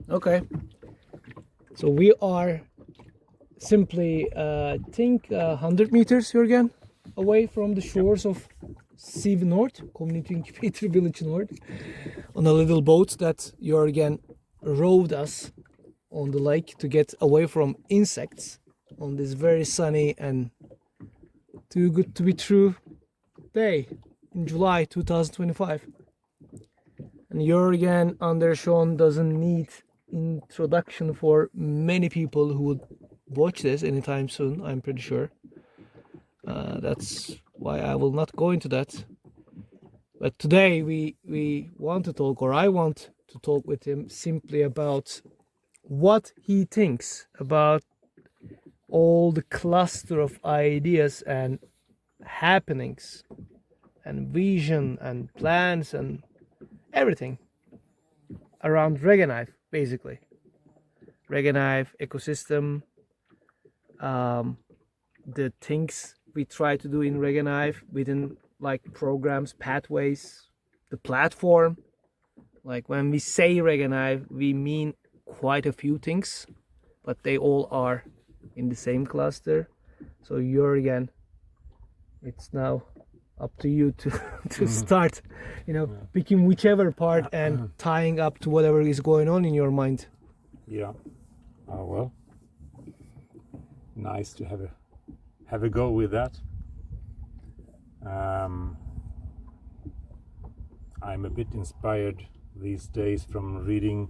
Okay. So we are simply, think 100 meters, Jörgen, away from the shores of Siv North, Community Incubator Village North, on a little boat that Jörgen rowed us on the lake to get away from insects on this very sunny and too good to be true day in July 2025. And Jörgen Andersson doesn't need introduction for many people who would watch this anytime soon, I'm pretty sure. That's why I will not go into that. But today we want to talk, or I want to talk with him simply about what he thinks about all the cluster of ideas and happenings and vision and plans and everything around RegenHive, basically. RegenHive ecosystem, the things we try to do in RegenHive within like programs, pathways, the platform. Like when we say RegenHive, we mean quite a few things, but they all are in the same cluster. So Jörgen, it's now up to you to start, picking whichever part and tying up to whatever is going on in your mind. Yeah. Well, nice to have a go with that. I'm a bit inspired these days from reading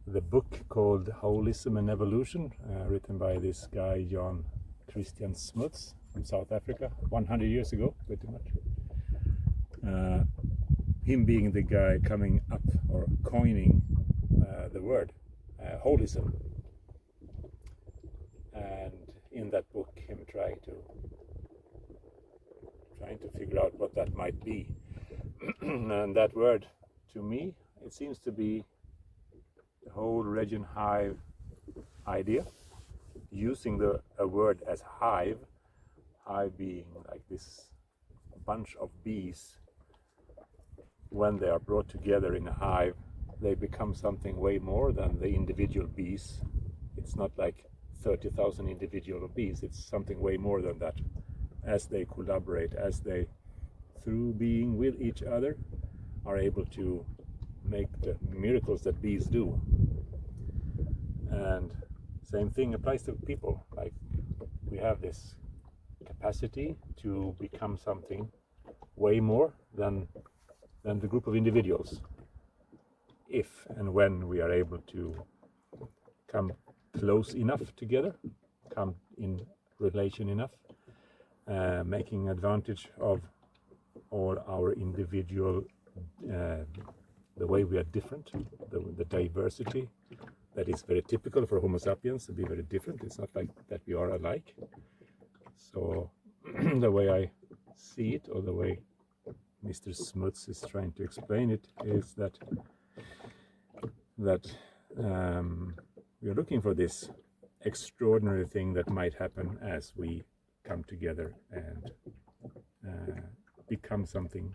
the book called Holism and Evolution, written by this guy Jan Christian Smuts from South Africa 100 years ago, pretty much. Him being the guy coming up or coining the word holism, and in that book him trying to figure out what that might be. And that word, to me, it seems to be the whole RegenHive idea, using a word as hive being like this bunch of bees. When they are brought together in a hive, they become something way more than the individual bees. It's not like 30,000 individual bees, it's something way more than that. As they collaborate, as they, through being with each other, are able to make the miracles that bees do. And same thing applies to people. Like, we have this capacity to become something way more than the group of individuals, if and when we are able to come close enough together, come in relation enough, making advantage of all our individual, the way we are different, the diversity that is very typical for Homo sapiens to be very different. It's not like that we are alike. So the way I see it, or the way Mr. Smuts is trying to explain it, is that we are looking for this extraordinary thing that might happen as we come together and become something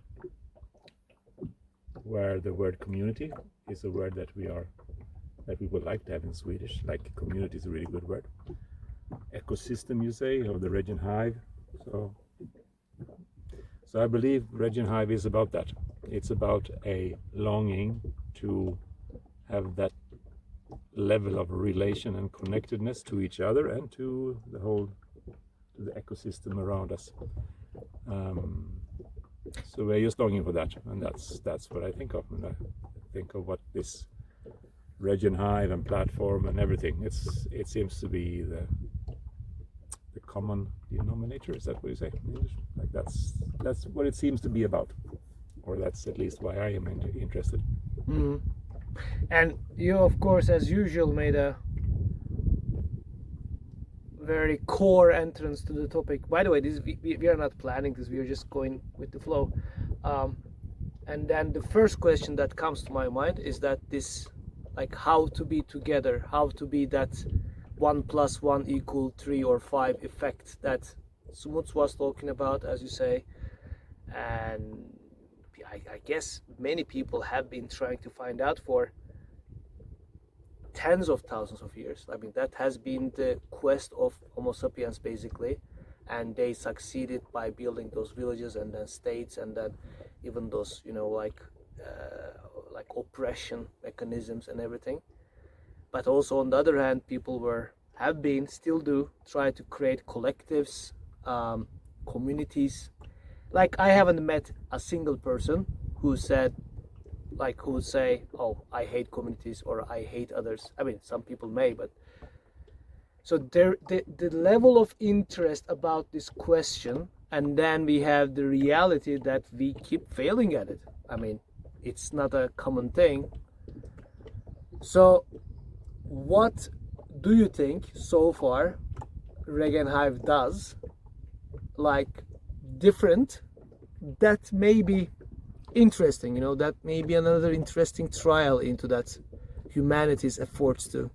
where the word community is a word that we would like to have in Swedish. Like, community is a really good word. Ecosystem, you say, of the RegenHive. So I believe RegenHive is about that. It's about a longing to have that level of relation and connectedness to each other and to the ecosystem around us. So we're just longing for that, and that's what I think of when I think of what this RegenHive and platform and everything. It seems to be the common denominator. Is that what you say in English? Like, that's what it seems to be about, or that's at least why I am interested. Mm-hmm. And you, of course, as usual, made a very core entrance to the topic. By the way, we are not planning this, we are just going with the flow. And then the first question that comes to my mind is that this, like, how to be together, how to be that 1 + 1 = 3 or 5 effect that Smuts was talking about, as you say. And I guess many people have been trying to find out for tens of thousands of years. I mean, that has been the quest of Homo sapiens basically, and they succeeded by building those villages and then states, and then even those, you know, like oppression mechanisms and everything. But also on the other hand, people have been, still do, try to create collectives, communities. Like, I haven't met a single person who would say, oh, I hate communities or I hate others. I mean, some people may, but so the level of interest about this question, and then we have the reality that we keep failing at it. I mean, it's not a common thing. So what do you think so far RegenHive does, like, different, that may be interesting, you know, that may be another interesting trial into that humanity's efforts to,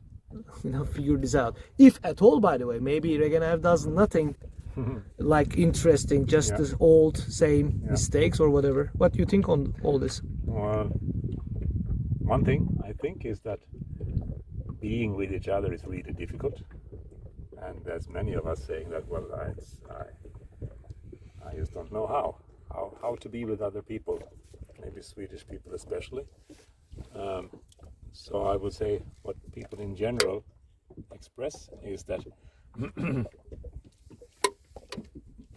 you know, figure this out, if at all? By the way, maybe RegenHive does nothing like interesting, just the old same mistakes or whatever. What do you think on all this? Well, one thing I think is that being with each other is really difficult, and there's many of us saying that, well, I just don't know how to be with other people, maybe Swedish people especially. So I would say what people in general express is that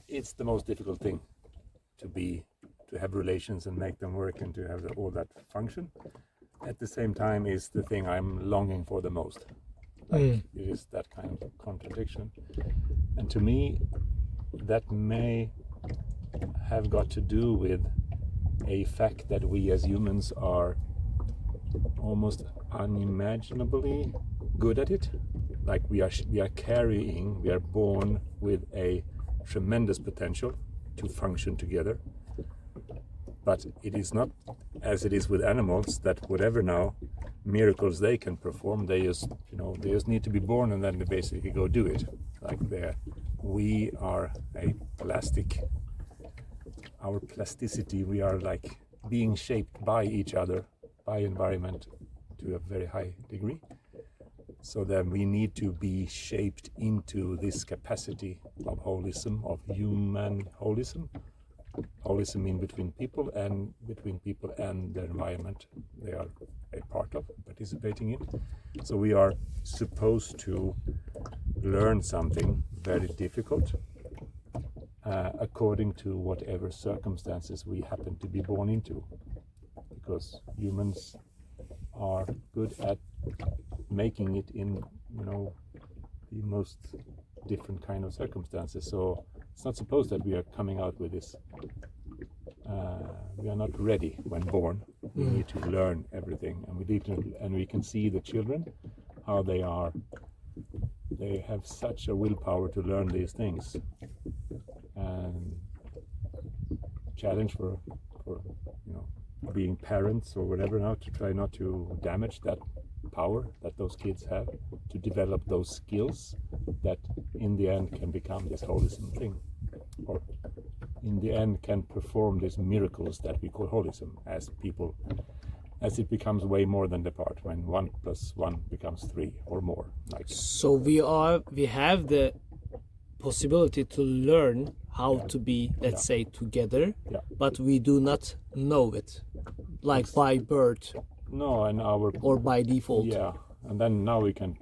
it's the most difficult thing to have relations and make them work and to have all that function. At the same time is the thing I'm longing for the most. Like, it is that kind of contradiction. And to me, that may have got to do with a fact that we as humans are almost unimaginably good at it. Like, we are born with a tremendous potential to function together. But it is not as it is with animals, that whatever now miracles they can perform, they just need to be born and then they basically go do it. Like, we are a plastic. Our plasticity, we are like being shaped by each other, by environment to a very high degree. So then we need to be shaped into this capacity of holism, of human holism. Holism in between people and the environment they are a part of, participating in. So we are supposed to learn something very difficult according to whatever circumstances we happen to be born into, because humans are good at making it in, you know, the most different kind of circumstances. So it's not supposed that we are coming out with this. We are not ready when born. We need to learn everything, and we can see the children, how they have such a willpower to learn these things. And challenge for you know, being parents or whatever now, to try not to damage that power that those kids have, to develop those skills that in the end can become this holism thing, or in the end can perform these miracles that we call holism as it becomes way more than the part, when 1 + 1 becomes 3 or more. Like, so we have the possibility to learn how to be, let's say, together, but we do not know it, like by birth. No, and or by default. Yeah, and then now we can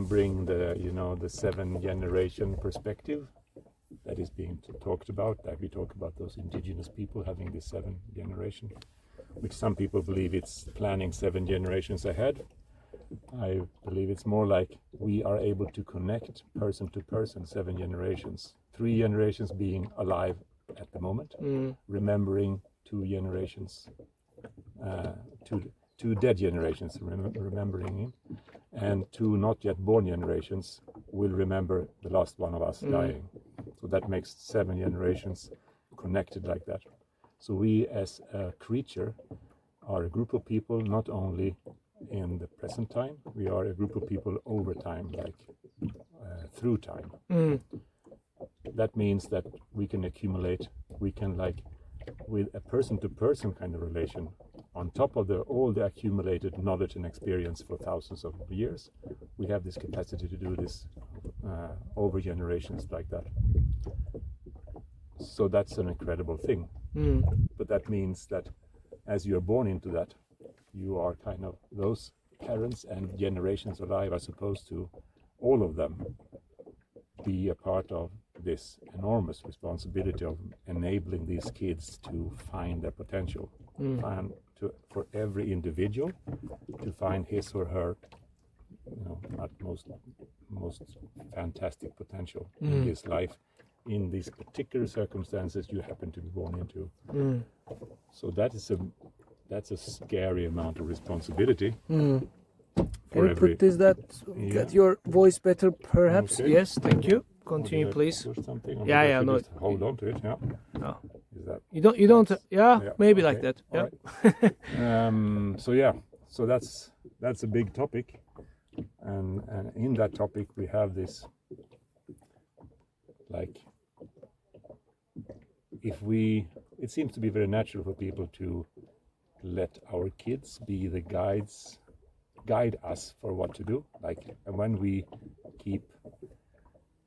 bring the, you know, the 7 generation perspective that is being talked about. That we talk about those indigenous people having this 7 generation, which some people believe it's planning 7 generations ahead. I believe it's more like we are able to connect person to person 7 generations, 3 generations being alive at the moment, remembering 2 generations, two dead generations remembering him, and 2 not yet born generations will remember the last one of us dying. So that makes 7 generations connected like that. So we as a creature are a group of people, not only in the present time, we are a group of people over time, like through time. That means that we can accumulate, we can, like, with a person to person kind of relation, on top of all the accumulated knowledge and experience for thousands of years, we have this capacity to do this over generations like that. So that's an incredible thing. But that means that as you're born into that, you are kind of, those parents and generations alive are supposed to, all of them, be a part of this enormous responsibility of enabling these kids to find their potential, for every individual to find his or her, most fantastic potential in this life, in these particular circumstances you happen to be born into. So that's a scary amount of responsibility. Can you put this get your voice better, perhaps? Okay. Yes, thank you. Continue, please. Yeah, no. Just hold on to it. Yeah. No. Is that? You don't. Yeah, maybe okay. like that. Yeah. Right. So that's a big topic, and in that topic we have this, like, it seems to be very natural for people to let our kids be the guide us for what to do. Like, and when we keep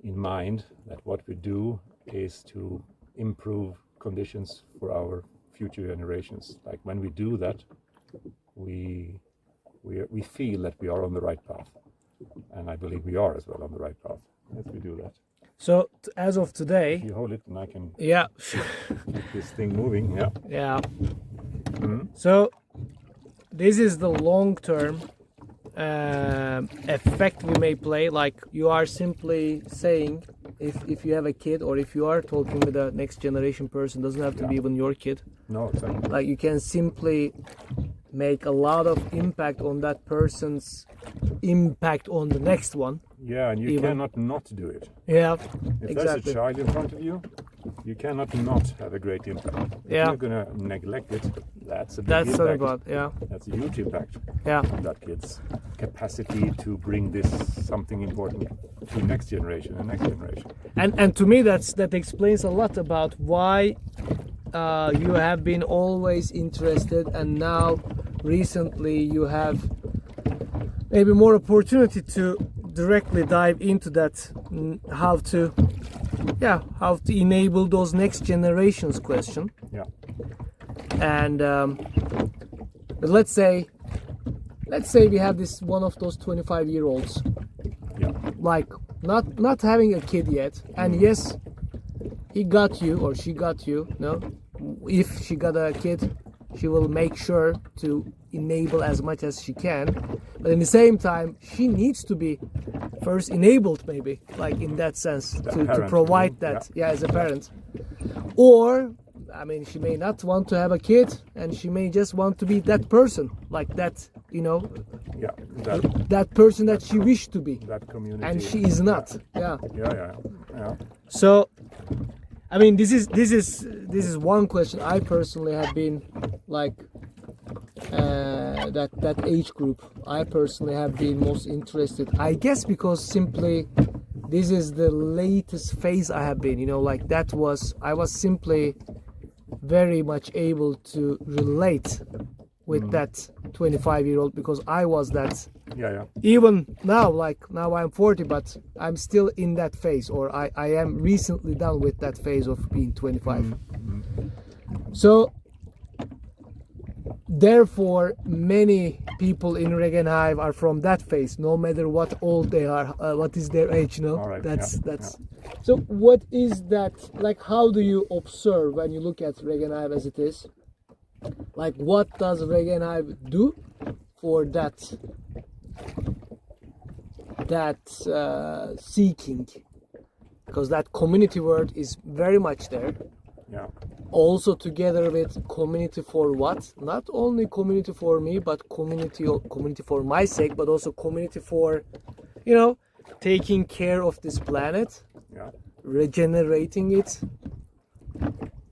in mind that what we do is to improve conditions for our future generations, like when we do that, we feel that we are on the right path, and I believe we are as well on the right path as we do that. So as of today, if you hold it, and I can keep this thing moving. Yeah. So this is the long-term effect we may play. Like, you are simply saying, if you have a kid, or if you are talking with a next generation person, doesn't have to be even your kid. No, exactly. Like, you can simply make a lot of impact on that person's impact on the next one. Yeah, and you cannot not do it. Yeah, if exactly. there's a child in front of you, you cannot not have a great impact. If you're going to neglect it, that's a big impact. That's a huge impact on that kid's capacity to bring this something important to next generation and next generation. And to me, that explains a lot about why you have been always interested, and now recently you have maybe more opportunity to directly dive into that, how to enable those next generations question. Yeah. And but let's say we have this one of those 25-year-olds, like not having a kid yet, and yes, he got you or she got you. No, if she got a kid, she will make sure to enable as much as she can, but in the same time she needs to be first enabled, maybe, like in that sense, to provide that as a parent. Or I mean, she may not want to have a kid, and she may just want to be that person, like that, that person that she wished to be, that community, and she is not. Yeah. So I mean, this is one question I personally have been like, that age group I personally have been most interested, I guess, because simply this is the latest phase I have been, like I was simply very much able to relate with that 25-year-old, because I was that. Even now, like now I'm 40, but I'm still in that phase, or I am recently done with that phase of being 25. So therefore, many people in RegenHive are from that phase, no matter what old they are, what is their age, Right, that's. So what is that, like, how do you observe when you look at RegenHive as it is? Like, what does RegenHive do for that seeking? Because that community word is very much there. Also together with community for what? Not only community for me, but community for my sake, but also community for, taking care of this planet, regenerating it.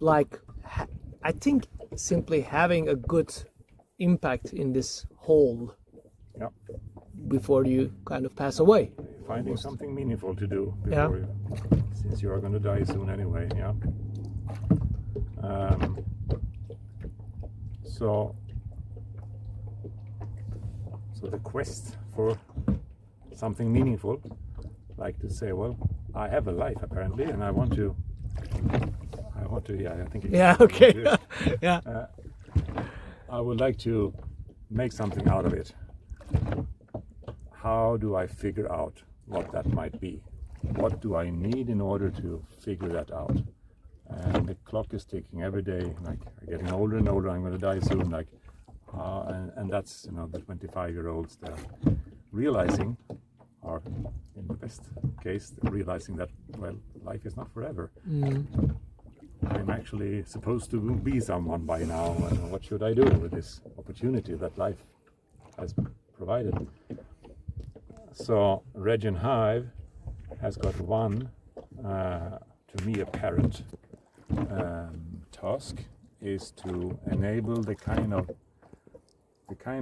Like, I think simply having a good impact in this whole before you kind of pass away. Finding something meaningful to do before you, since you are going to die soon anyway. So So the quest for something meaningful, like to say, well, I have a life apparently, and I want to. Yeah, I think. Okay. Yeah. I would like to make something out of it. How do I figure out what that might be? What do I need in order to figure that out? And the clock is ticking every day. Like, I'm getting older and older. I'm going to die soon. Like, and that's, you know, the 25-year-olds that are realizing, or in the best case, realizing that, well, life is not forever. I'm actually supposed to be someone by now, and what should I do with this opportunity that life has provided? So RegenHive has got one, to me, apparent task is to enable the kind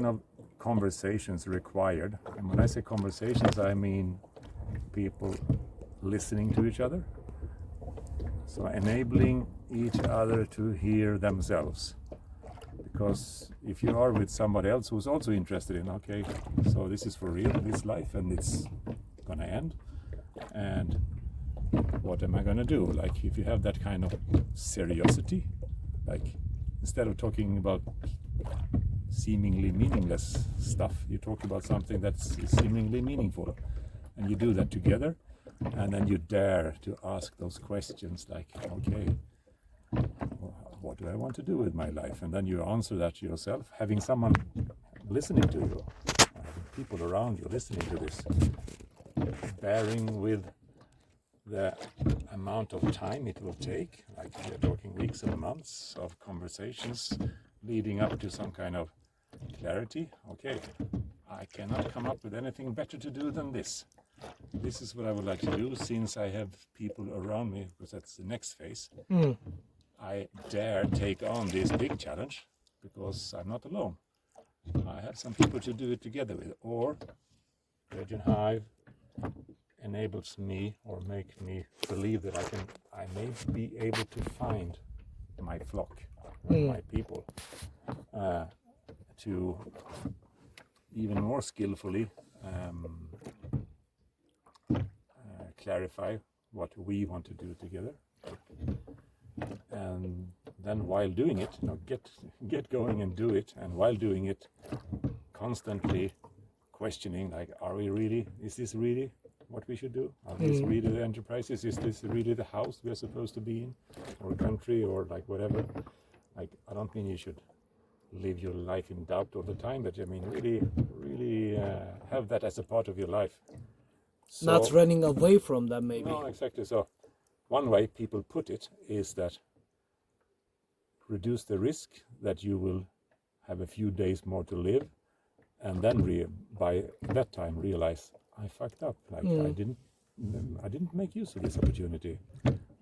of conversations required. And when I say conversations, I mean people listening to each other. So enabling each other to hear themselves. Because if you are with somebody else who's also interested in, okay, so this is for real, this life, and it's gonna end, and what am I gonna do? Like, if you have that kind of seriosity, like, instead of talking about seemingly meaningless stuff, you talk about something that's seemingly meaningful, and you do that together, and then you dare to ask those questions like, okay, what do I want to do with my life? And then you answer that to yourself, having someone listening to you, having people around you listening to this, bearing with the amount of time it will take, like we're talking weeks and months of conversations leading up to some kind of clarity. Okay, I cannot come up with anything better to do than this. This is what I would like to do, since I have people around me, because that's the next phase. I dare take on this big challenge because I'm not alone. I have some people to do it together with, or RegenHive enables me or make me believe that I may be able to find my flock, my people, to even more skillfully clarify what we want to do together. And then while doing it, you know, get going and do it, and while doing it, constantly questioning, like, are we really, is this really what we should do? Are these really the enterprises? Is this really the house we're supposed to be in, or country, or like whatever? Like, I don't mean you should live your life in doubt all the time, but I mean really have that as a part of your life. So, Not running away from them, maybe. No, exactly. So one way people put it is that reduce the risk that you will have a few days more to live, and then by that time realize, I fucked up. Like, I didn't make use of this opportunity.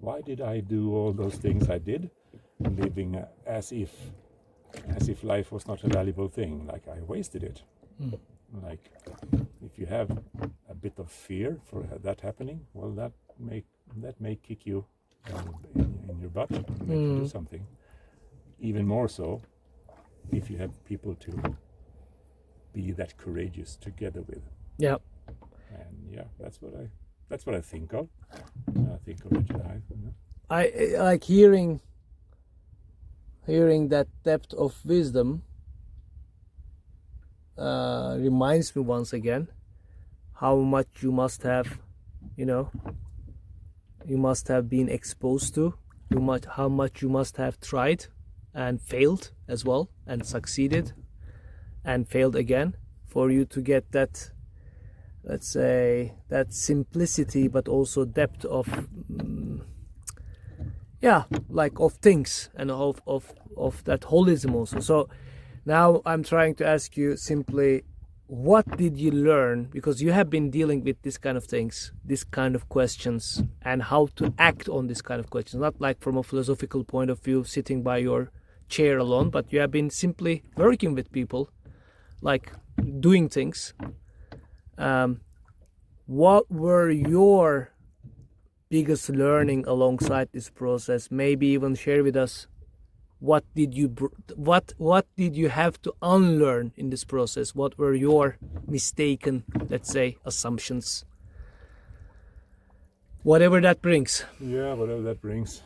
Why did I do all those things I did, living as if life was not a valuable thing? Like, I wasted it. Like, if you have a bit of fear for that happening, well, that may kick you in your butt and make you do something. Even more so if you have people to be that courageous together with. Yeah. And yeah, that's what I think of. I think of RegenHive. I like hearing that depth of wisdom. Reminds me once again how much you must have, you must have been exposed to, how much you must have tried and failed as well, and succeeded and failed again, for you to get that, let's say, that simplicity, but also depth of of things, and of that holism also. So now I'm trying to ask you simply, what did you learn? Because you have been dealing with this kind of things, this kind of questions, and how to act on this kind of questions. Not like from a philosophical point of view, sitting by your chair alone, but you have been simply working with people, like doing things. What were your biggest learning alongside this process? Maybe even share with us what did you have to unlearn in this process? What were your mistaken, let's say, assumptions? Whatever that brings. Yeah, whatever that brings.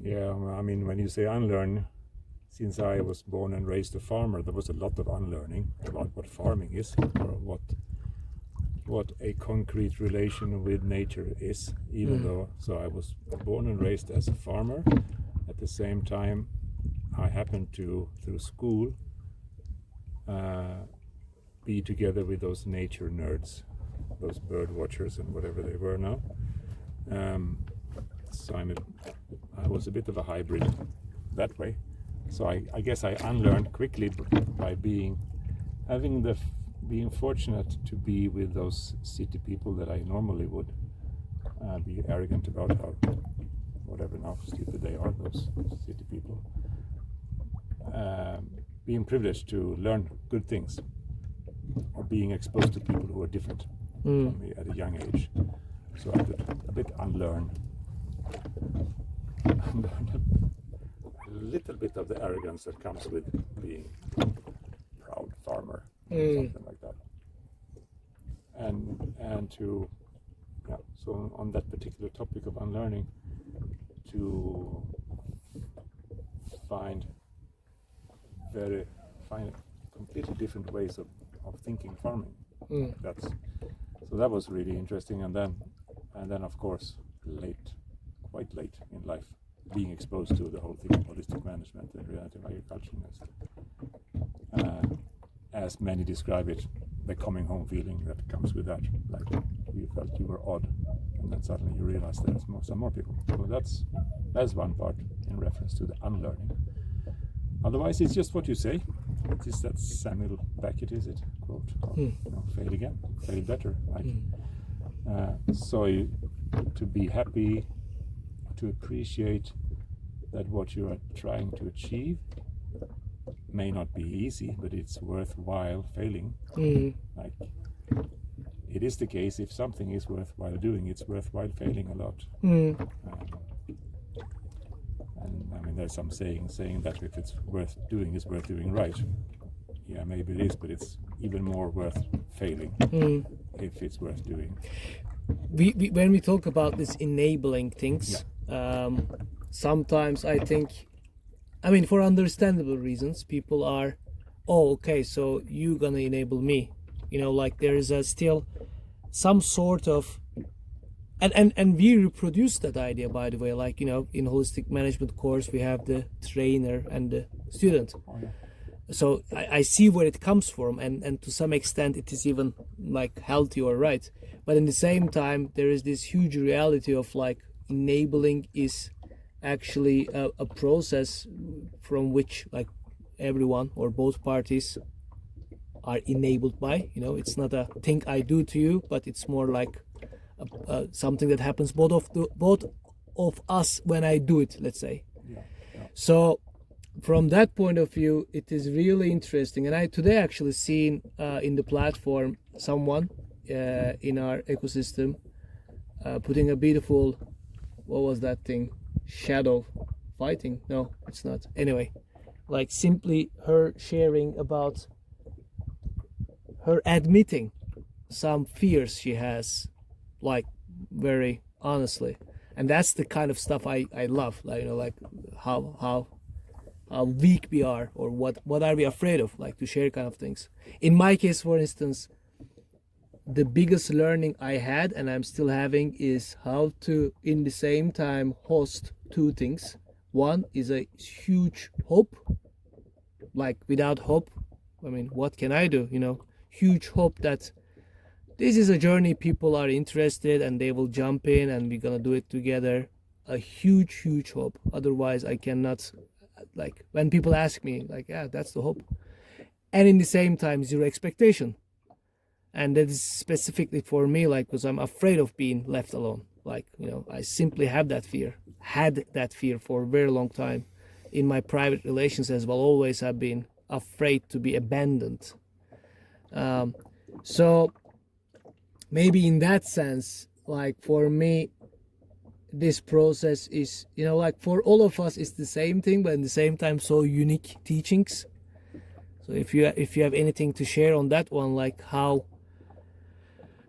Yeah, I mean, when you say unlearn, since I was born and raised a farmer, there was a lot of unlearning about what farming is, or what a concrete relation with nature is, even though, so I was born and raised as a farmer. At the same time, I happened to, through school, be together with those nature nerds, those bird watchers and whatever they were now. So I was a bit of a hybrid that way. So I guess I unlearned quickly by being fortunate to be with those city people that I normally would be arrogant about how, whatever now stupid they are, those city people. Being privileged to learn good things, or being exposed to people who are different from me at a young age. So I could a bit unlearn a little bit of the arrogance that comes with being a proud farmer, something like that. And to, yeah, so on that particular topic of unlearning, to find completely different ways of thinking farming. That was really interesting. And then of course quite late in life, being exposed to the whole thing of holistic management and regenerative agriculture, as many describe it, the coming home feeling that comes with that, like you felt you were odd, and then suddenly you realize there's some more people. So that's one part in reference to the unlearning. Otherwise, it's just what you say. It is that Samuel Beckett, is it, quote, fail again, fail better. So to be happy, to appreciate that what you are trying to achieve may not be easy, but it's worthwhile failing. Like, it is the case, if something is worthwhile doing, it's worthwhile failing a lot. And I mean, there's some saying that if it's worth doing, it's worth doing right. Yeah, maybe it is, but it's even more worth failing if it's worth doing. When we talk about this enabling things, sometimes I think, I mean, for understandable reasons, people are, oh, okay, so you're gonna enable me. Like there is still some sort of, and we reproduce that idea, by the way, like, in holistic management course, we have the trainer and the student. So I see where it comes from, and to some extent it is even like healthy or right. But in the same time, there is this huge reality of like enabling is actually a process from which like everyone or both parties are enabled by. It's not a thing I do to you, but it's more like something that happens both of us when I do it, let's say. So from that point of view, it is really interesting. And I today actually seen in the platform someone in our ecosystem putting a beautiful, what was that thing? Shadow fighting? No, it's not. Anyway, like simply her sharing about her admitting some fears she has, like very honestly. And that's the kind of stuff I love, like, like how weak we are, or what are we afraid of, like to share kind of things. In my case, for instance, the biggest learning I had and I'm still having is how to in the same time host two things. One is a huge hope, like without hope, I mean, what can I do? Huge hope that this is a journey, people are interested and they will jump in and we're gonna do it together. A huge hope. Otherwise I cannot, like when people ask me, like, yeah, that's the hope. And in the same time, zero expectation. And that is specifically for me, like, because I'm afraid of being left alone. Like, I simply had that fear for a very long time. In my private relations as well, always have been afraid to be abandoned. So maybe in that sense, like for me, this process is, you know, like for all of us it's the same thing, but at the same time so unique teachings. So if you have anything to share on that one, like how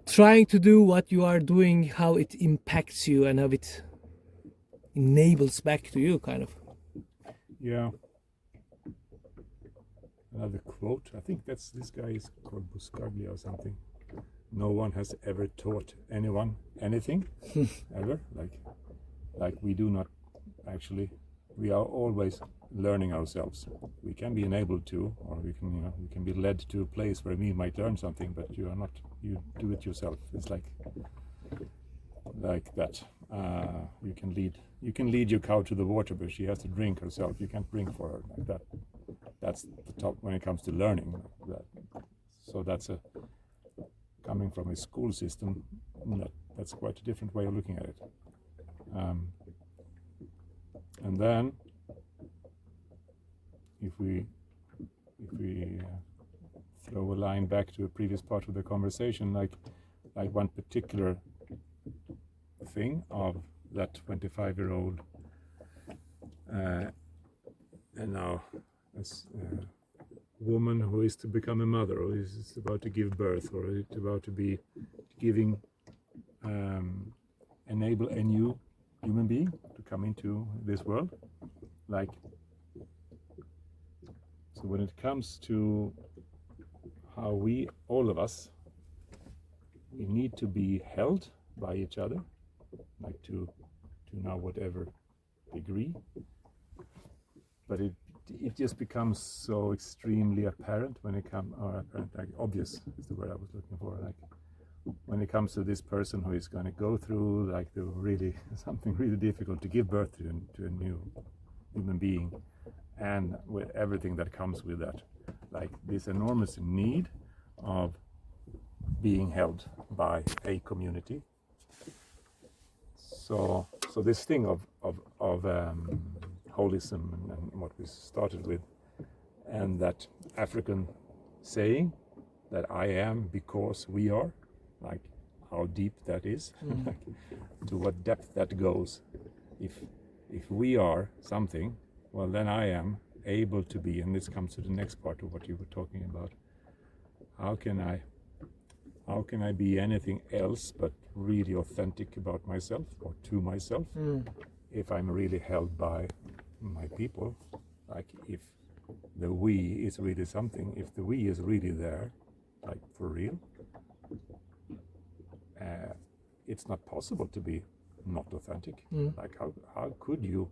trying to do what you are doing, how it impacts you and how it enables back to you, kind of. Yeah. Another quote, I think this guy is called Buscaglia or something. No one has ever taught anyone anything, ever. Like we do not actually, we are always learning ourselves. We can be enabled to, or we can, you can be led to a place where we might learn something, but you are not, you do it yourself. It's like that. You can lead your cow to the water, but she has to drink herself. You can't drink for her like that. That's the top when it comes to learning. So that's coming from a school system. That's quite a different way of looking at it. And then, if we throw a line back to a previous part of the conversation, like one particular thing of that 25-year-old and now as woman who is to become a mother, or is about to give birth, or is about to be giving, enable a new human being to come into this world. Like, so when it comes to how we, all of us, we need to be held by each other, like to now whatever degree, but it just becomes so extremely apparent when it comes, or apparent, like obvious is the word I was looking for, like when it comes to this person who is going to go through like the really something really difficult to give birth to a new human being, and with everything that comes with that, like this enormous need of being held by a community. So this thing of holism and what we started with, and that African saying that I am because we are, like how deep that is, like, to what depth that goes. If we are something, well then I am able to be, and this comes to the next part of what you were talking about. How can I be anything else but really authentic about myself or to myself if I'm really held by my people? Like if the we is really something, if the we is really there, like for real, it's not possible to be not authentic. Like how could you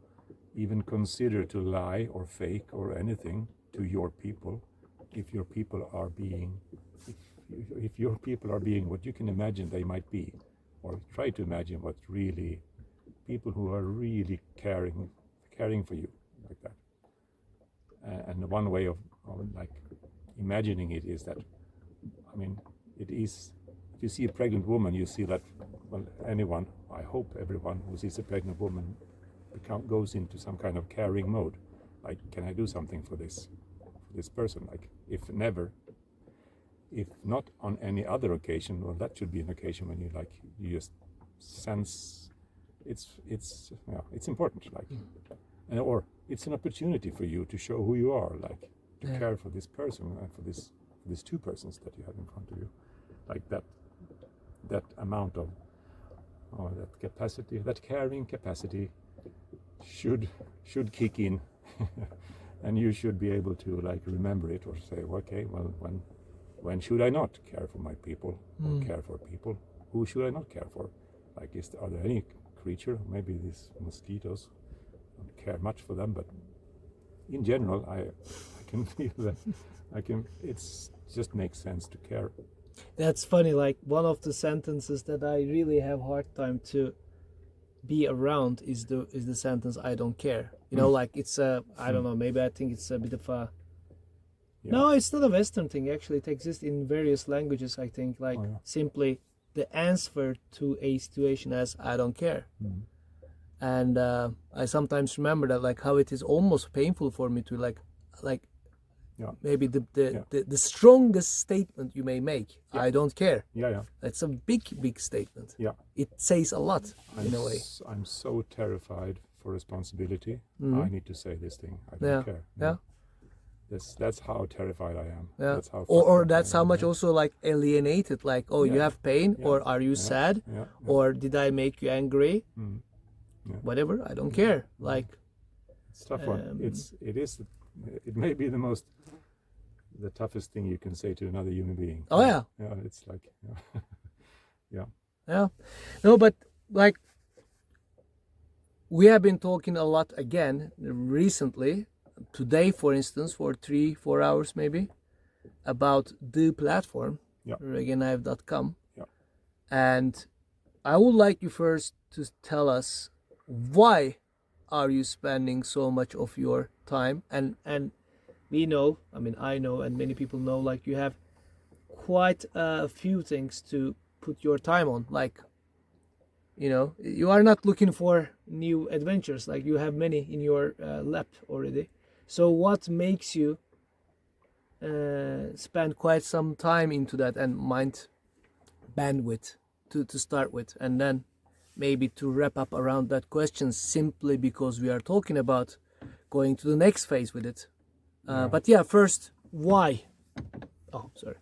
even consider to lie or fake or anything to your people if your people are being if your people are being what you can imagine they might be, or try to imagine what really people who are really caring for you like that. And one way of like imagining it is that, I mean, it is, if you see a pregnant woman, you see that, well, anyone, I hope everyone who sees a pregnant woman goes into some kind of caring mode. Like, can I do something for this person? Like, if not on any other occasion, well, that should be an occasion when you just sense it's important, like, or it's an opportunity for you to show who you are, like to care for this person and for these two persons that you have in front of you, like that amount of that capacity, that caring capacity should kick in, and you should be able to like remember it, or say, okay, well, when should I not care for my people, or care for people? Who should I not care for? Like, are there any creature, maybe these mosquitoes, I don't care much for them, but in general, I can feel that it's just makes sense to care. That's funny, like one of the sentences that I really have hard time to be around is the sentence, I don't care. You know, like it's I don't know, maybe I think it's a bit of a, no, it's not a Western thing, actually. It exists in various languages, I think, like simply the answer to a situation as I don't care. And I sometimes remember that, like how it is almost painful for me to like maybe the strongest statement you may make. I don't care. Yeah. That's a big statement. Yeah. It says a lot in a way. I'm so terrified for responsibility. I need to say this thing. I don't care. Yeah. That's how terrified I am. Yeah. That's how Or that's how much also like alienated, like, oh, you have pain, or are you sad, or did I make you angry? Whatever, I don't care. Like, it's a tough one. It may be the toughest thing you can say to another human being. Oh yeah. Yeah, it's like Yeah. No, but like, we have been talking a lot again recently, today for instance, for 3-4 hours maybe, about the platform, RegenHive.com. And I would like you first to tell us, why are you spending so much of your time? And we know, I mean, I know, and many people know, like, you have quite a few things to put your time on. Like, you know, you are not looking for new adventures, like you have many in your lap already. So what makes you spend quite some time into that, and mind bandwidth to start with, and then maybe to wrap up around that question, simply because we are talking about going to the next phase with it. But yeah, first, why? Oh, sorry.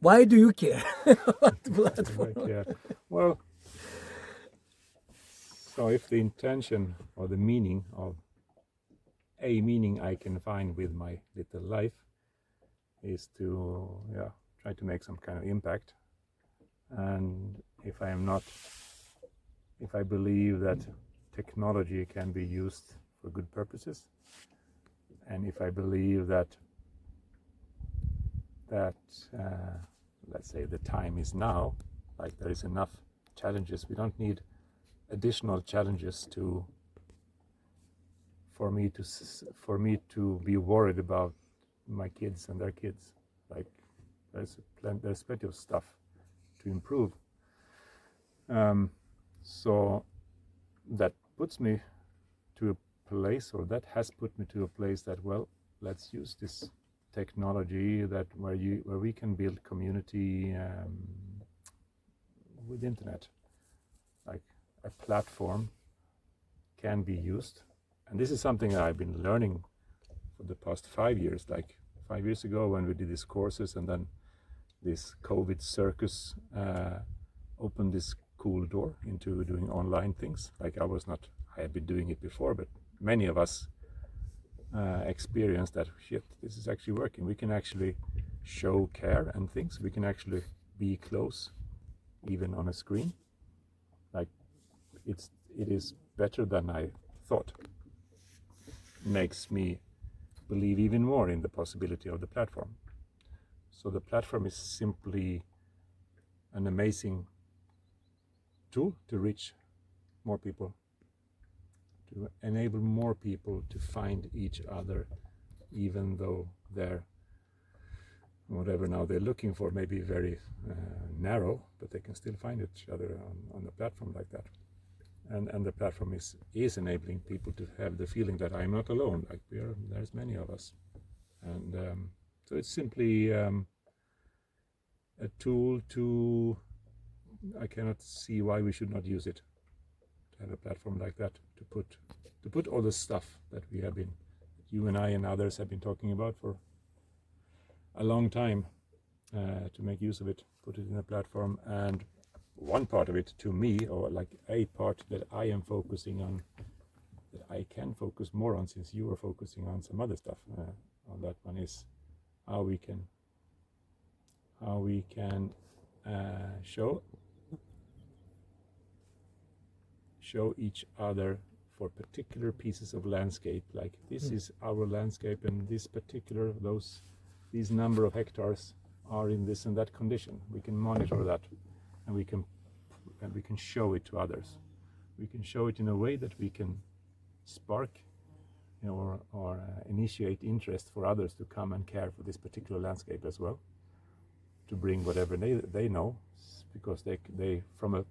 Why do you care about the platform? Well, so if the intention or the meaning I can find with my little life is to try to make some kind of impact, and if I believe that technology can be used for good purposes, and if I believe that let's say the time is now, like there is enough challenges, we don't need additional challenges for me to be worried about my kids and their kids. Like there's plenty of stuff to improve. So that puts me to a place, or that has put me to a place that, well, let's use this technology where we can build community with internet. Like a platform can be used, and this is something that I've been learning for the past 5 years. Like 5 years ago, when we did these courses, and then this COVID circus opened this cool door into doing online things. Like I had been doing it before, but many of us experienced that, shit, this is actually working. We can actually show care and things. We can actually be close, even on a screen. Like it is better than I thought. Makes me believe even more in the possibility of the platform. So the platform is simply an amazing tool to reach more people, to enable more people to find each other, even though whatever now they're looking for may be very narrow, but they can still find each other on a platform like that. And the platform is enabling people to have the feeling that I'm not alone, like there's many of us. And so it's simply a tool to, I cannot see why we should not use it, to have a platform like that, to put all the stuff that you and I and others have been talking about for a long time, to make use of it, put it in a platform. And one part of it, to me, or like a part that I am focusing on, that I can focus more on, since you are focusing on some other stuff on that one, is how we can show each other for particular pieces of landscape. Like this is our landscape, and these number of hectares are in this and that condition. We can monitor that, and we can show it to others. We can show it in a way that we can spark, or initiate interest for others to come and care for this particular landscape as well, to bring whatever they know, because they from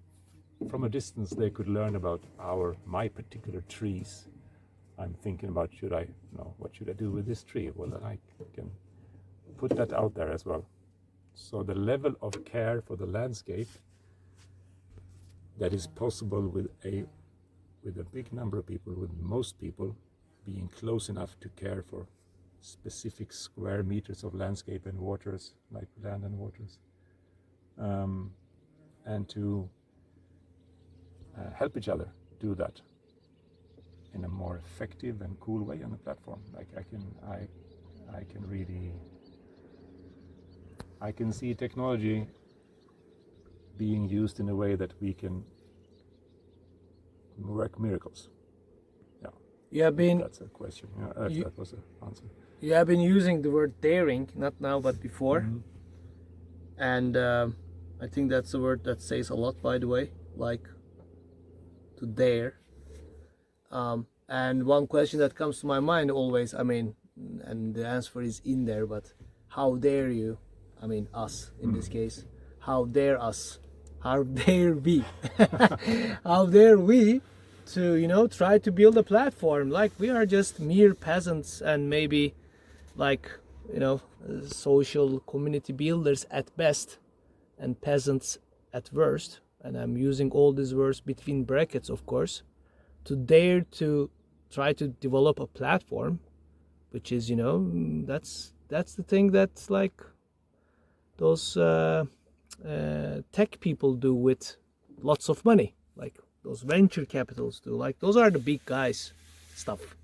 a distance they could learn about my particular trees, I'm thinking about what should I do with this tree? Well, then I can put that out there as well. So the level of care for the landscape that is possible with a big number of people, with most people being close enough to care for specific square meters of landscape and waters, like land and waters, and to help each other do that in a more effective and cool way on the platform. Like I can see technology being used in a way that we can work miracles. Yeah. You have been. That's a question. Yeah, that was an answer. You have been using the word daring, not now but before, and I think that's a word that says a lot. By the way, like to dare. And one question that comes to my mind always, I mean, and the answer is in there, but how dare you? I mean, us in this case. How dare us? How dare we? How dare we to, try to build a platform? Like we are just mere peasants and maybe like, social community builders at best and peasants at worst. And I'm using all these words between brackets, of course, to dare to try to develop a platform, which is, that's the thing that's like those tech people do with lots of money, like those venture capitals do. Like those are the big guys stuff.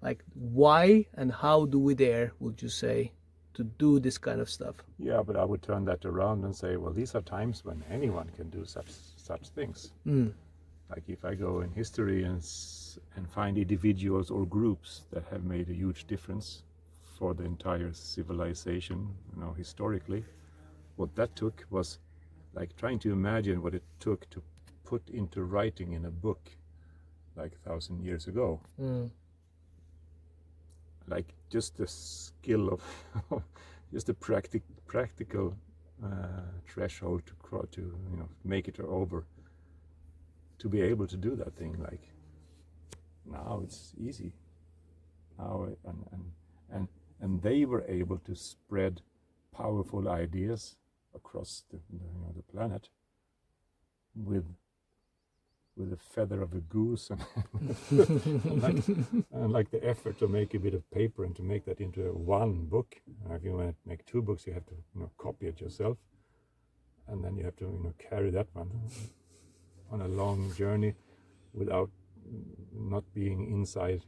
Like why and how do we dare, would you say, to do this kind of stuff? Yeah, but I would turn that around and say, well, these are times when anyone can do such things. Like if I go in history and find individuals or groups that have made a huge difference for the entire civilization, historically, what that took was like trying to imagine what it took to put into writing in a book like 1,000 years ago. Like just the skill of just a practical threshold to make it over, to be able to do that thing. Like now it's easy now, and they were able to spread powerful ideas across the planet with a feather of a goose and, and like the effort to make a bit of paper and to make that into one book. If you want to make 2 books, you have to copy it yourself, and then you have to carry that one on a long journey without not being inside,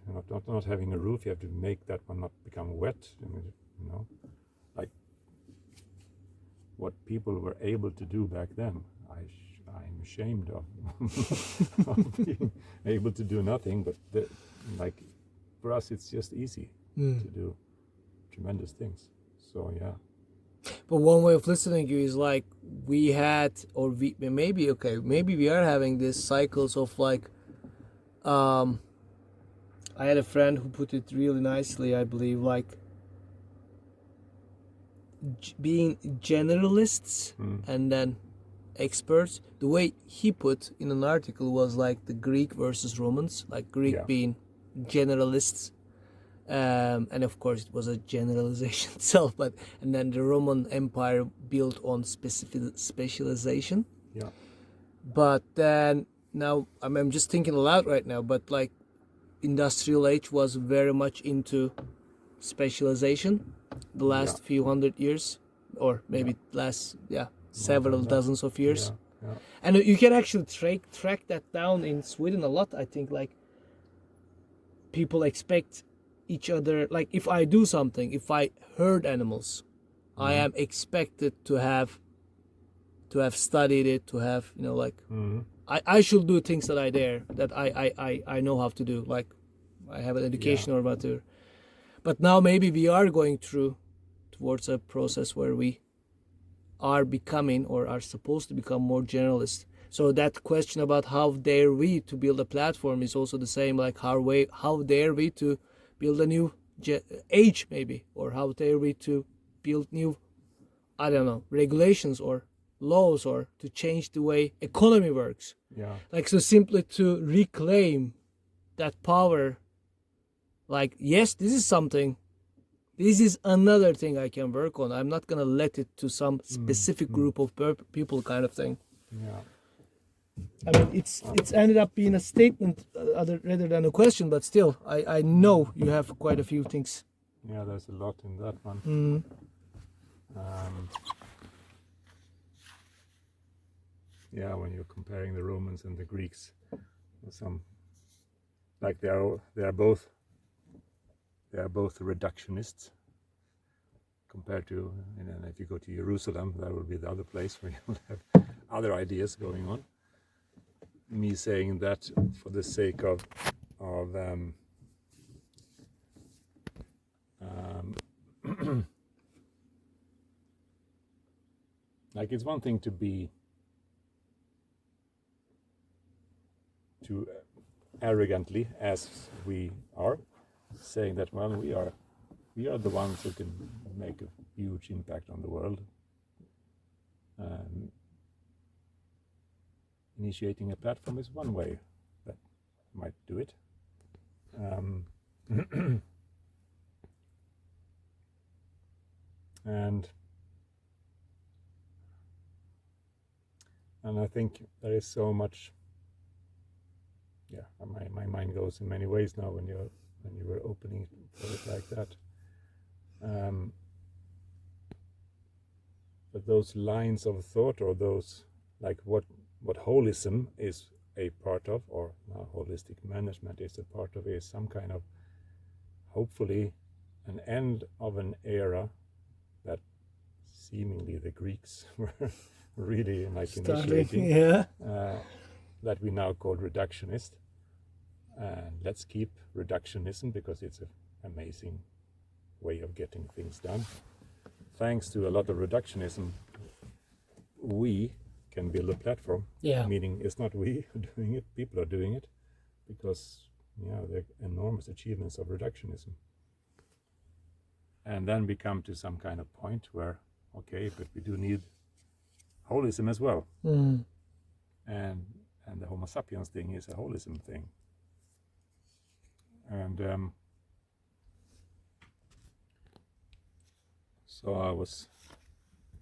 not having a roof. You have to make that one not become wet. Like what people were able to do back then. I'm ashamed of, of being able to do nothing, but like for us it's just easy to do tremendous things. So yeah. But one way of listening to you is like we are having these cycles of like I had a friend who put it really nicely, I believe, like being generalists and then experts. The way he put in an article was like the Greek versus Romans, like Greek being generalists, and of course it was a generalization itself, and then the Roman Empire built on specialization. But then now I'm just thinking aloud right now, but like industrial age was very much into specialization the last few hundred years, or maybe last several dozens of years. And you can actually track that down in Sweden a lot. I think like people expect each other, like if I do something, if I herd animals, I am expected to have studied it, to have I should do things that I know how to do, like I have an education or whatever. But now maybe we are going towards a process where we are becoming or are supposed to become more generalist. So that question about how dare we to build a platform is also the same, like how dare we to build a new age maybe, or how dare we to build new, I don't know, regulations or laws, or to change the way economy works. Like so simply to reclaim that power like, yes, this is something, this is another thing I can work on. I'm not gonna let it to some specific group of people kind of thing. Yeah. I mean, it's ended up being a statement rather than a question, but still, I know you have quite a few things. Yeah, there's a lot in that one. Yeah, when you're comparing the Romans and the Greeks, some like they are both reductionists compared to, if you go to Jerusalem, that will be the other place where you'll have other ideas going on. Me saying that for the sake of like, it's one thing to be too arrogantly, as we are, saying that, well, we are the ones who can make a huge impact on the world. Initiating a platform is one way that might do it. And I think there is so much. Yeah, my mind goes in many ways now when you were opening for it like that. But those lines of thought, or those, like, what holism is a part of, or holistic management is a part of, is some kind of, hopefully, an end of an era that seemingly the Greeks were really like initiating, that we now call reductionist. And let's keep reductionism because it's an amazing way of getting things done. Thanks to a lot of reductionism, we can build a platform. Yeah. Meaning it's not we who are doing it, people are doing it, because the enormous achievements of reductionism. And then we come to some kind of point where, okay, but we do need holism as well. And the Homo sapiens thing is a holism thing. And so I was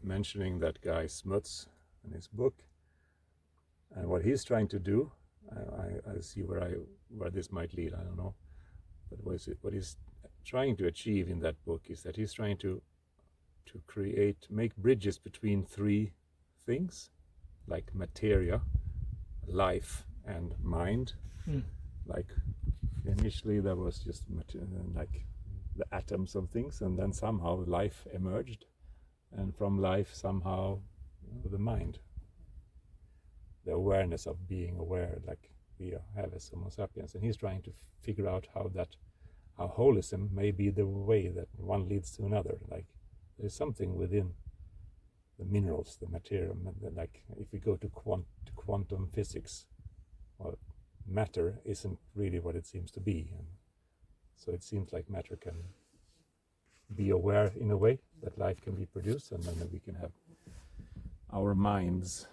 mentioning that guy Smuts in his book, and what he's trying to do. I see where this might lead. I don't know, but what he's trying to achieve in that book is that he's trying to make bridges between three things, like materia, life, and mind. Like, initially there was just like the atoms of things, and then somehow life emerged, and from life somehow the mind, the awareness of being aware, like we have as Homo sapiens. And he's trying to figure out how holism may be the way that one leads to another. Like, there's something within the minerals, the material, like if we go to quantum physics, well, matter isn't really what it seems to be, and so it seems like matter can be aware in a way that life can be produced, and then we can have our minds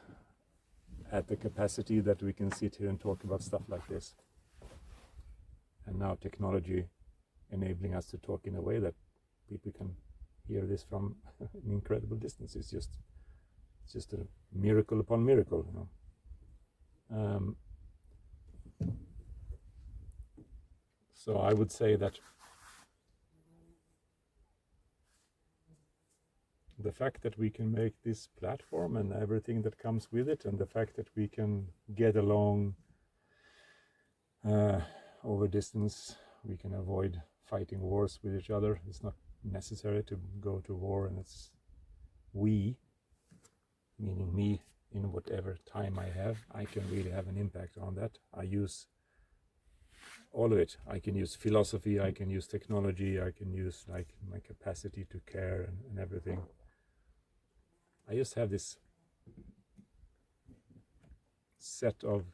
at the capacity that we can sit here and talk about stuff like this. And now technology enabling us to talk in a way that people can hear this from an incredible distance. It's just a miracle upon miracle, So I would say that the fact that we can make this platform and everything that comes with it, and the fact that we can get along over distance, we can avoid fighting wars with each other. It's not necessary to go to war, and it's we, meaning me, in whatever time I have, I can really have an impact on that. I use all of it. I can use philosophy, I can use technology, I can use like my capacity to care and everything. I just have this set of,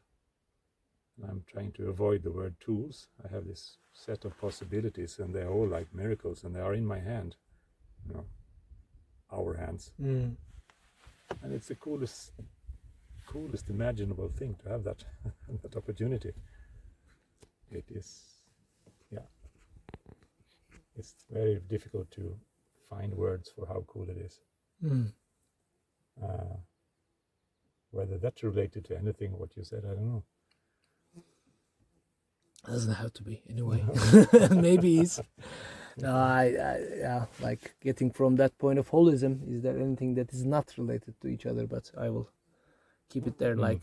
I'm trying to avoid the word tools, I have this set of possibilities, and they're all like miracles, and they are in my hand, our hands. And it's the coolest imaginable thing to have that that opportunity. It is, yeah. it's very difficult to find words for how cool it is. Whether that's related to anything what you said, I don't know. Doesn't have to be anyway. Maybe it's yeah, like getting from that point of holism. Is there anything that is not related to each other? But I will keep it there. Like,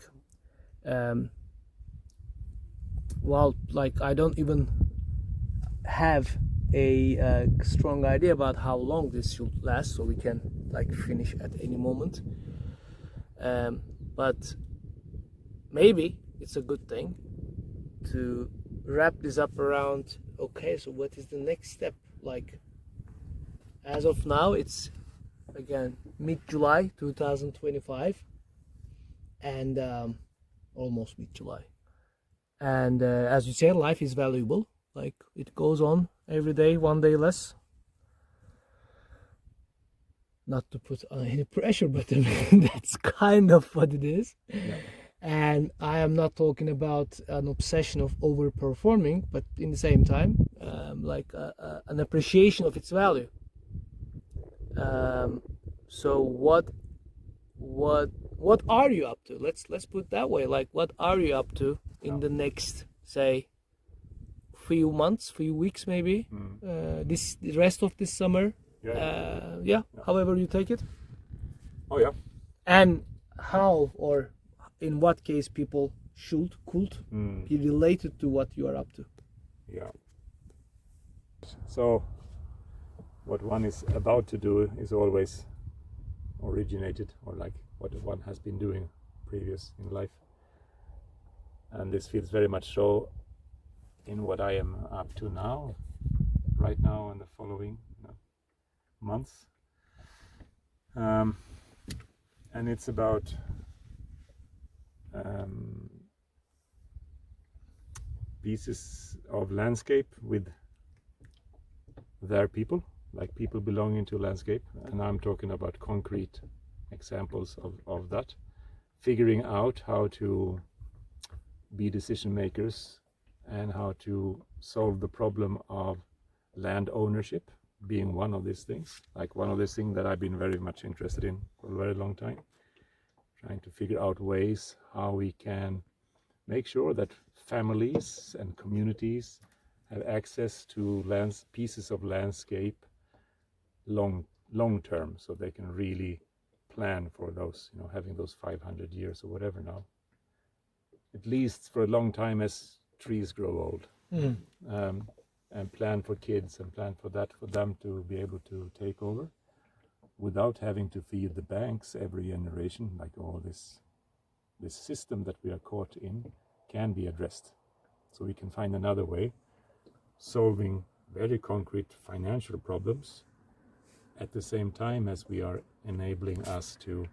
well, like I don't even have a strong idea about how long this should last, so we can like finish at any moment. But maybe it's a good thing to wrap this up around, okay, so what is the next step? Like, as of now, it's again mid-July 2025, and almost mid-July. And as you said, life is valuable. Like, it goes on every day, one day less. Not to put any pressure, but I mean, that's kind of what it is. Yeah. And I am not talking about an obsession of overperforming, but in the same time, like an appreciation of its value. So what are you up to? Let's put it that way. Like, what are you up to in the next, say, few months, few weeks, maybe? The rest of this summer. Yeah. However you take it. Oh yeah. And how or in what case people could be related to what you are up to. Yeah. So what one is about to do is always originated, or like what one has been doing previous in life. And this feels very much so in what I am up to now, right now, and the following months. And it's about pieces of landscape with their people, like people belonging to landscape, and I'm talking about concrete examples of that, figuring out how to be decision makers and how to solve the problem of land ownership being one of these things, like one of these things that I've been very much interested in for a very long time, trying to figure out ways how we can make sure that families and communities have access to pieces of landscape long term, so they can really plan for those, having those 500 years or whatever now, at least for a long time as trees grow old. And plan for kids and plan for them to be able to take over without having to feed the banks every generation, like all this system that we are caught in can be addressed. So we can find another way, solving very concrete financial problems at the same time as we are enabling us to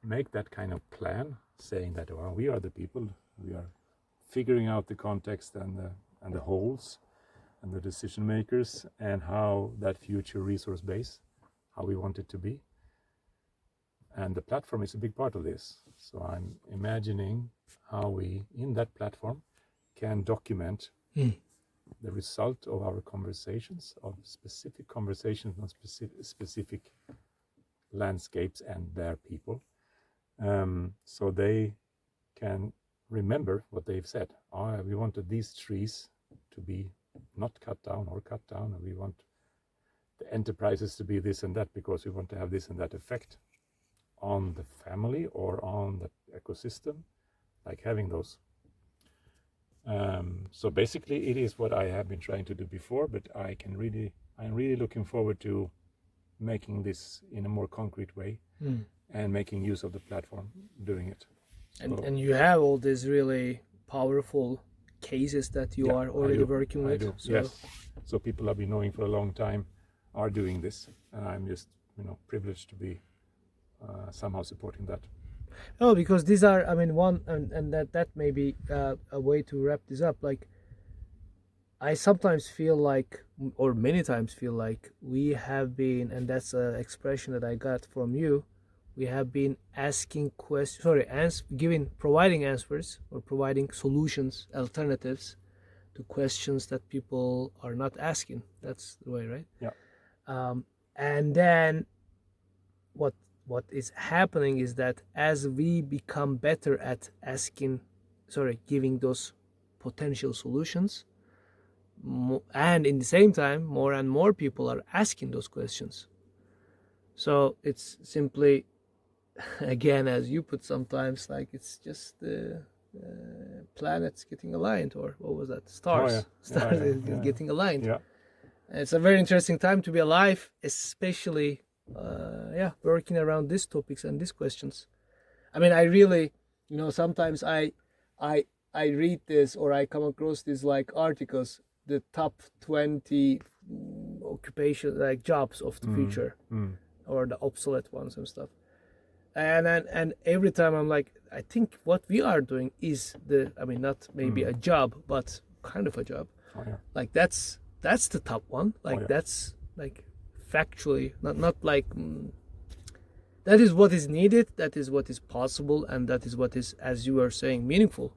make that kind of plan, saying that, well, we are the people, we are figuring out the context and the holes and the decision makers, and how that future resource base, how we want it to be. And the platform is a big part of this. So I'm imagining how we, in that platform, can document the result of our conversations, of specific conversations on specific landscapes and their people, so they can remember what they've said. We wanted these trees to be not cut down or cut down, and we want the enterprises to be this and that because we want to have this and that effect on the family or on the ecosystem, like having those. So basically it is what I have been trying to do before, but I'm really looking forward to making this in a more concrete way and making use of the platform doing it. And you have all these really powerful cases that you are already working with. I do. So. Yes. So people I've been knowing for a long time are doing this, and I'm just privileged to be somehow supporting that. Oh, because these are, one, and that may be a way to wrap this up. Like, I sometimes feel like, or many times feel like, we have been, and that's an expression that I got from you, we have been asking questions, providing answers or providing solutions, alternatives to questions that people are not asking. That's the way, right? Yeah. And then what is happening is that as we become better at giving those potential solutions, and in the same time, more and more people are asking those questions. So it's simply, again, as you put sometimes, like it's just the planets getting aligned, or what was that? Stars getting aligned. Yeah. It's a very interesting time to be alive, especially working around these topics and these questions. I mean, I really, sometimes I read this, or I come across these like articles, the top 20 occupation, like jobs of the future, or the obsolete ones and stuff. And every time I'm like, I think what we are doing is not maybe a job, but kind of a job. Oh, yeah. Like that's the top one. Like that's like factually not like that is what is needed, that is what is possible, and that is what is, as you were saying, meaningful.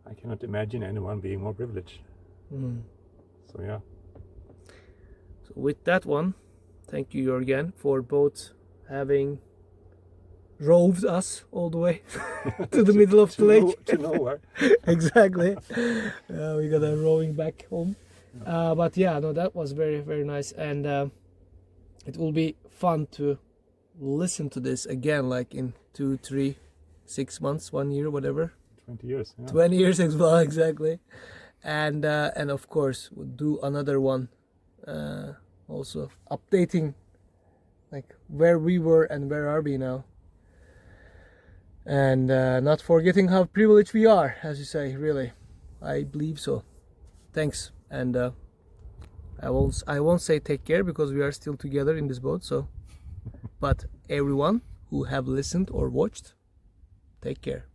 I cannot imagine anyone being more privileged. So yeah. So with that one, thank you, Jörgen, for both having roved us all the way to the middle of the lake. To nowhere. Exactly. We got a rowing back home. But that was very, very nice. And it will be fun to listen to this again, like in 2, 3, 6 months, 1 year, whatever. 20 years. Yeah. 20 years as well, exactly. And of course, we'll do another one. Also updating like where we were and where are we now, and not forgetting how privileged we are, as you say. Really, I believe so. Thanks. And I won't say take care, because we are still together in this boat. So but everyone who have listened or watched, take care.